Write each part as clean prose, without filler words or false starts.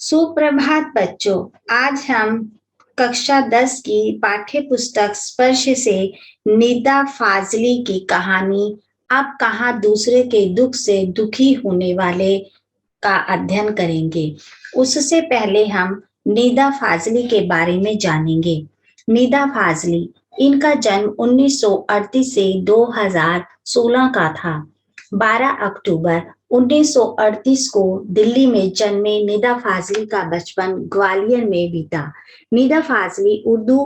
सुप्रभात बच्चों। आज हम कक्षा 10 की पाठ्य पुस्तक स्पर्श से निदा फाजली की कहानी अब कहाँ दूसरे के दुख से दुखी होने वाले का अध्ययन करेंगे। उससे पहले हम निदा फाजली के बारे में जानेंगे। निदा फाजली, इनका जन्म 1938 से 2016 का था। 12 अक्टूबर 1938 को दिल्ली में जन्मे निदा फाजली का बचपन ग्वालियर में बीता। निदा फाजली उर्दू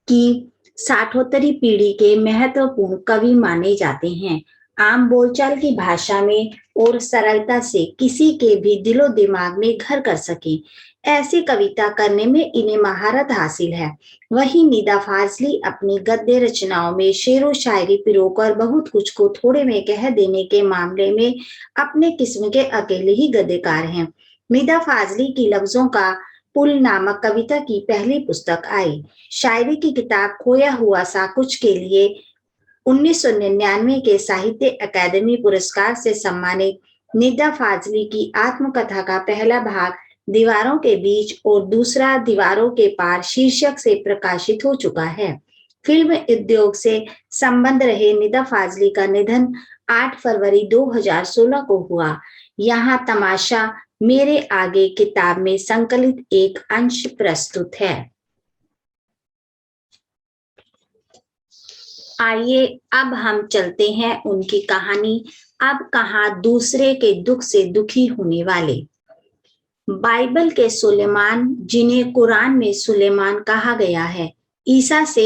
की साठोत्तरी पीढ़ी के महत्वपूर्ण कवि माने जाते हैं। आम बोलचाल की भाषा में और सरलता से किसी के भी दिलो दिमाग में घर कर सके, ऐसी कविता करने में इन्हें महारत हासिल है। वहीं निदा फाजली अपनी गद्य रचनाओं में शेर व शायरी पिरोकर बहुत कुछ को थोड़े में कह देने के मामले में अपने किस्म के अकेले ही गद्यकार हैं। निदा फाजली की लफ्जों का पुल नामक कविता की पहली पुस्तक आई। शायरी की किताब खोया हुआ सा कुछ के लिए 1999 के साहित्य अकादमी पुरस्कार से सम्मानित निदा फाजली की आत्मकथा का पहला भाग दीवारों के बीच और दूसरा दीवारों के पार शीर्षक से प्रकाशित हो चुका है। फिल्म उद्योग से संबंध रहे निदा फाजली का निधन 8 फरवरी 2016 को हुआ। यहाँ तमाशा मेरे आगे किताब में संकलित एक अंश प्रस्तुत है। आइए अब हम चलते हैं उनकी कहानी अब कहाँ दूसरे के दुख से दुखी होने वाले। बाइबल के सुलेमान, जिन्हें कुरान में सुलेमान कहा गया है, ईसा से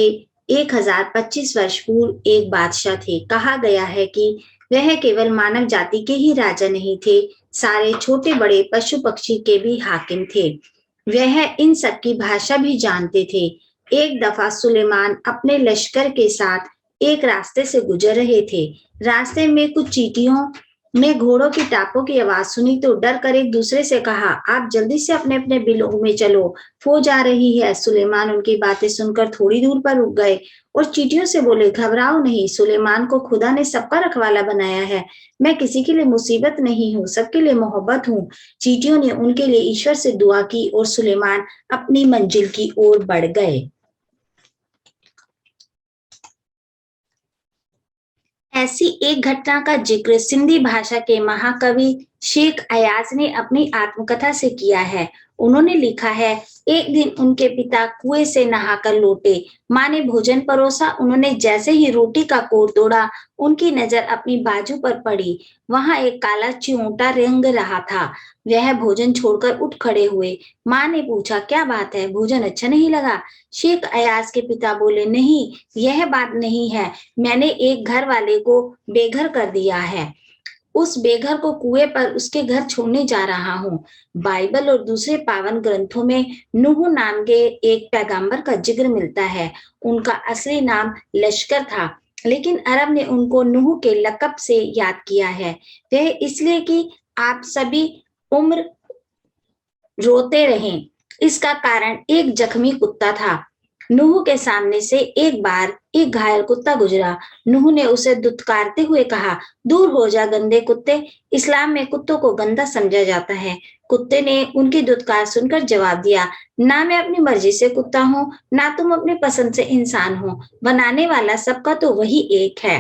1025 वर्ष पूर्व एक बादशाह थे। कहा गया है कि वह केवल मानव जाति के ही राजा नहीं थे, सारे छोटे बड़े पशु पक्षी के भी हाकिम थे। वह इन सब की भाषा भी जानते थे। एक दफा सुलेमान अपने लश्कर के साथ एक रास्ते से गुजर रहे थे। रास्ते में कुछ चींटियों ने घोड़ों की टापों की आवाज सुनी तो डर कर एक दूसरे से कहा, आप जल्दी से अपने अपने बिलों में चलो, फौज आ रही है। सुलेमान उनकी बातें सुनकर थोड़ी दूर पर रुक गए और चींटियों से बोले, घबराओ नहीं, सुलेमान को खुदा ने सबका रखवाला बनाया है। मैं किसी के लिए मुसीबत नहीं हूँ, सबके लिए मोहब्बत हूँ। चींटियों ने उनके लिए ईश्वर से दुआ की और सुलेमान अपनी मंजिल की ओर बढ़ गए। ऐसी एक घटना का जिक्र सिंधी भाषा के महाकवि शेख अयाज ने अपनी आत्मकथा से किया है। उन्होंने लिखा है, एक दिन उनके पिता कुएं से नहाकर लौटे। माँ ने भोजन परोसा। उन्होंने जैसे ही रोटी का कोर तोड़ा, उनकी नजर अपनी बाजू पर पड़ी। वहां एक काला चिमटा रेंग रहा था। वह भोजन छोड़कर उठ खड़े हुए। माँ ने पूछा, क्या बात है, भोजन अच्छा नहीं लगा? शेख अयाज के पिता बोले, नहीं, यह बात नहीं है, मैंने एक घर वाले को बेघर कर दिया है। उस बेघर को कुएं पर उसके घर छोड़ने जा रहा हूँ। बाइबल और दूसरे पावन ग्रंथों में नूह नाम के एक पैगंबर का जिक्र मिलता है। उनका असली नाम लश्कर था, लेकिन अरब ने उनको नूह के लक़ब से याद किया है। वह इसलिए कि आप सभी उम्र रोते रहें। इसका कारण एक जख्मी कुत्ता था। नूह के सामने से एक बार एक घायल कुत्ता गुजरा। नूह ने उसे दुत्कारते हुए कहा, दूर हो जा गंदे कुत्ते। इस्लाम में कुत्तों को गंदा समझा जाता है। कुत्ते ने उनकी दुत्कार सुनकर जवाब दिया, ना मैं अपनी मर्जी से कुत्ता हूँ, ना तुम अपनी पसंद से इंसान हो। बनाने वाला सबका तो वही एक है।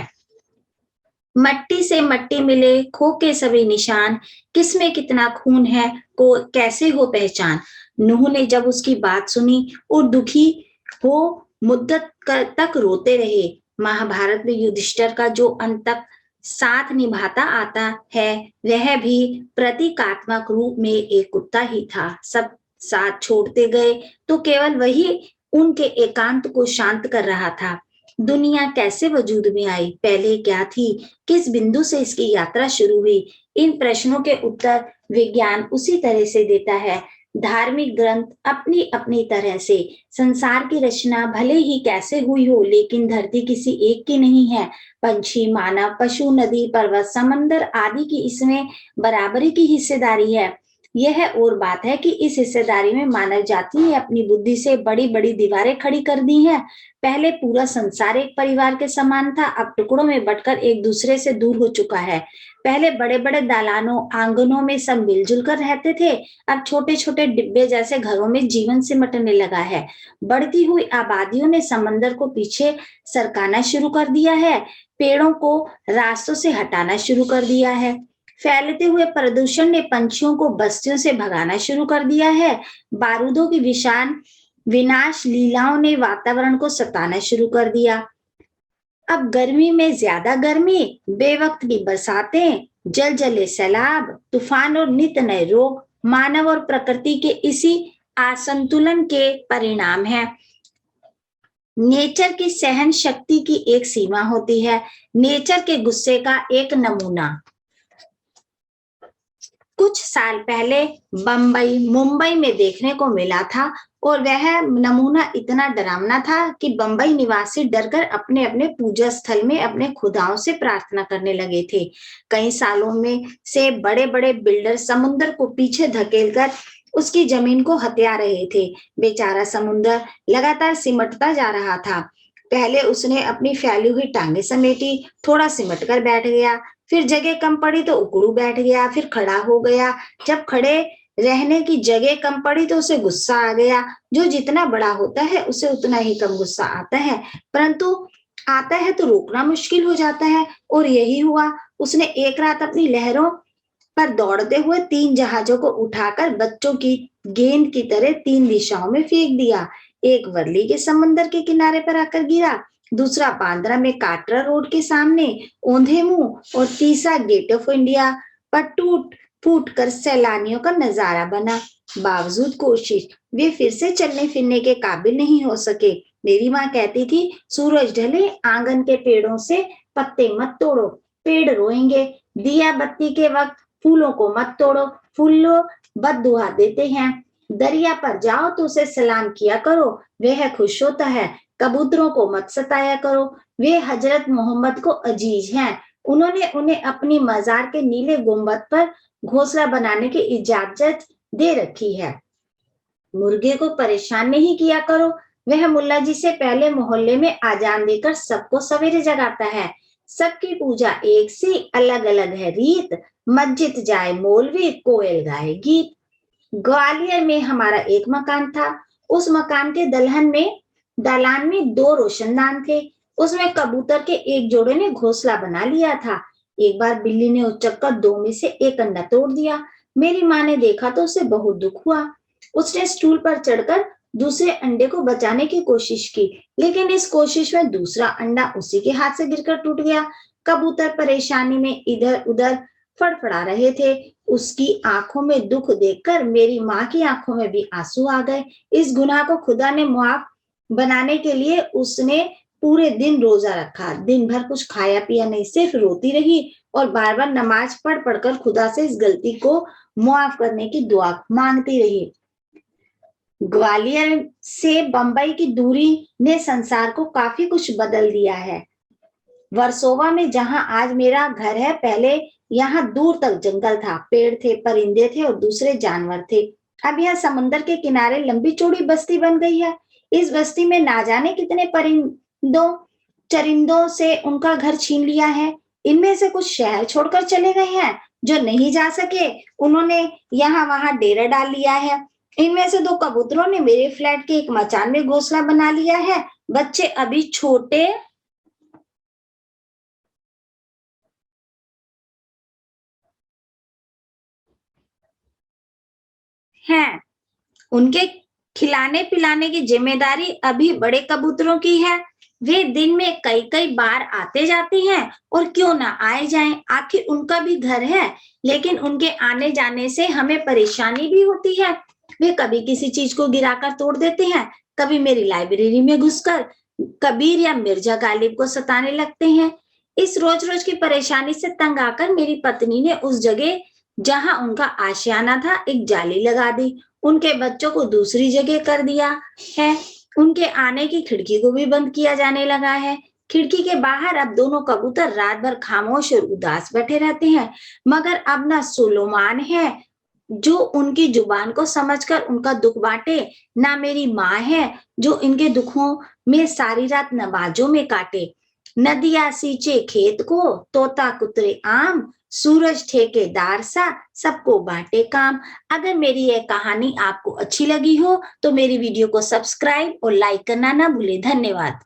मट्टी से मट्टी मिले खो के सभी निशान, किसमें कितना खून है को कैसे हो पहचान। नूह ने जब उसकी बात सुनी और दुखी हो मुद्दत तक रोते रहे। महाभारत में युधिष्ठिर का जो अंत तक साथ निभाता आता है, वह भी प्रतीकात्मक रूप में एक कुत्ता ही था। सब साथ छोड़ते गए तो केवल वही उनके एकांत को शांत कर रहा था। दुनिया कैसे वजूद में आई, पहले क्या थी, किस बिंदु से इसकी यात्रा शुरू हुई, इन प्रश्नों के उत्तर विज्ञान उसी तरह से देता है। धार्मिक ग्रंथ अपनी अपनी तरह से। संसार की रचना भले ही कैसे हुई हो, लेकिन धरती किसी एक की नहीं है। पंछी, मानव, पशु, नदी, पर्वत, समंदर आदि की इसमें बराबरी की हिस्सेदारी है। यह और बात है कि इस हिस्सेदारी में मानव जाति ने अपनी बुद्धि से बड़ी बड़ी दीवारें खड़ी कर दी हैं। पहले पूरा संसार एक परिवार के समान था, अब टुकड़ों में बंटकर एक दूसरे से दूर हो चुका है। पहले बड़े बड़े दालानों आंगनों में सब मिलजुल कर रहते थे, अब छोटे छोटे डिब्बे जैसे घरों में जीवन सिमटने लगा है। बढ़ती हुई आबादियों ने समंदर को पीछे सरकाना शुरू कर दिया है, पेड़ों को रास्तों से हटाना शुरू कर दिया है। फैलते हुए प्रदूषण ने पंछियों को बस्तियों से भगाना शुरू कर दिया है। बारूदों की विशाल विनाश लीलाओं ने वातावरण को सताना शुरू कर दिया। अब गर्मी में ज्यादा गर्मी, बेवक्त की बरसातें, जलजले सैलाब, तूफान और नित नए रोग मानव और प्रकृति के इसी असंतुलन के परिणाम है। नेचर की सहन शक्ति की एक सीमा होती है, नेचर के गुस्से का एक नमूना कुछ साल पहले मुंबई में देखने को मिला था और वह नमूना इतना डरावना था कि बंबई निवासी डरकर अपने अपने पूजा स्थल में अपने खुदाओं से प्रार्थना करने लगे थे। कई सालों में से बड़े बड़े बिल्डर समुद्र को पीछे धकेलकर उसकी जमीन को हत्या रहे थे। बेचारा समुद्र लगातार सिमटता जा रहा था। पहले उसने अपनी फैली हुई टांगे समेटी, थोड़ा सिमट कर बैठ गया, फिर जगह कम पड़ी तो उकड़ू बैठ गया, फिर खड़ा हो गया। जब खड़े रहने की जगह कम पड़ी तो उसे गुस्सा आ गया। जो जितना बड़ा होता है उसे उतना ही कम गुस्सा आता है, परंतु आता है तो रोकना मुश्किल हो जाता है। और यही हुआ। उसने एक रात अपनी लहरों पर दौड़ते हुए 3 जहाजों को उठाकर बच्चों की गेंद की तरह 3 दिशाओं में फेंक दिया। एक वर्ली के समंदर के किनारे पर आकर गिरा, दूसरा बांद्रा में काटरा रोड के सामने औंधे मुंह और तीसरा गेट ऑफ इंडिया पर टूट फूट कर सैलानियों का नजारा बना। बावजूद कोशिश वे फिर से चलने फिरने के काबिल नहीं हो सके। मेरी माँ कहती थी, सूरज ढले आंगन के पेड़ों से पत्ते मत तोड़ो, पेड़ रोएंगे। दिया बत्ती के वक्त फूलों को मत तोड़ो, फूलों बददुआ देते हैं। दरिया पर जाओ तो उसे सलाम किया करो, वह खुश होता है। कबूतरों को मत सताया करो, वे हजरत मोहम्मद को अजीज हैं। उन्होंने उन्हें अपनी मजार के नीले गुंबद पर घोंसला बनाने की इजाजत दे रखी है। मुर्गे को परेशान नहीं किया करो, वह मुल्ला जी से पहले मोहल्ले में आजान देकर सबको सवेरे जगाता है। सबकी पूजा एक सी, अलग अलग है रीत, मस्जिद जाए मौलवी, कोयल गाए गीत। ग्वालियर में हमारा एक मकान था। उस मकान के दालान में 2 रोशनदान थे। उसमें कबूतर के एक जोड़े ने घोंसला बना लिया था। एक बार बिल्ली ने उचक्कर 2 में से एक अंडा तोड़ दिया। मेरी माँ ने देखा तो उसे बहुत दुख हुआ। उसने स्टूल पर चढ़कर दूसरे अंडे को बचाने की कोशिश की, लेकिन इस कोशिश में दूसरा अंडा उसी के हाथ से गिरकर टूट गया। कबूतर परेशानी में इधर उधर फड़फड़ा रहे थे। उसकी आंखों में दुख देखकर मेरी माँ की आंखों में भी आंसू आ गए। इस गुनाह को खुदा ने मुआफ बनाने के लिए उसने पूरे दिन रोजा रखा। दिन भर कुछ खाया पिया नहीं, सिर्फ रोती रही और बार बार नमाज पढ़ पढ़कर खुदा से इस गलती को मुआफ करने की दुआ मांगती रही। ग्वालियर से बंबई की दूरी ने संसार को काफी कुछ बदल दिया है। वर्सोवा में जहां आज मेरा घर है, पहले यहाँ दूर तक जंगल था, पेड़ थे, परिंदे थे और दूसरे जानवर थे। अब यहाँ समुद्र के किनारे लंबी चौड़ी बस्ती बन गई है। इस बस्ती में ना जाने कितने चरिंदों से उनका घर छीन लिया है। इनमें से कुछ शहर छोड़कर चले गए हैं, जो नहीं जा सके उन्होंने यहाँ वहां डेरा डाल लिया है। इनमें से 2 कबूतरों ने मेरे फ्लैट के एक मचान में घोंसला बना लिया है। बच्चे अभी छोटे हैं, उनके खिलाने पिलाने की जिम्मेदारी अभी बड़े कबूतरों की है। वे दिन में कई कई बार आते जाते हैं और क्यों ना आए जाएं, आखिर उनका भी घर है। लेकिन उनके आने जाने से हमें परेशानी भी होती है। वे कभी किसी चीज को गिराकर तोड़ देते हैं, कभी मेरी लाइब्रेरी में घुसकर कबीर या मिर्जा गालिब को सताने लगते हैं। इस रोज रोज की परेशानी से तंग आकर मेरी पत्नी ने उस जगह जहां उनका आशियाना था एक जाली लगा दी। उनके बच्चों को दूसरी जगह कर दिया है। उनके आने की खिड़की को भी बंद किया जाने लगा है। खिड़की के बाहर अब दोनों कबूतर रात भर खामोश और उदास बैठे रहते हैं। मगर अब ना सुलेमान है जो उनकी जुबान को समझकर उनका दुख बांटे, ना मेरी माँ है जो इनके दुखों में सारी रात नमाजों में काटे। नदियाँ सींचे खेत को, तोता कुतरे आम, सूरज ठेकेदार सा सबको बांटे काम। अगर मेरी यह कहानी आपको अच्छी लगी हो तो मेरी वीडियो को सब्सक्राइब और लाइक करना ना भूले। धन्यवाद।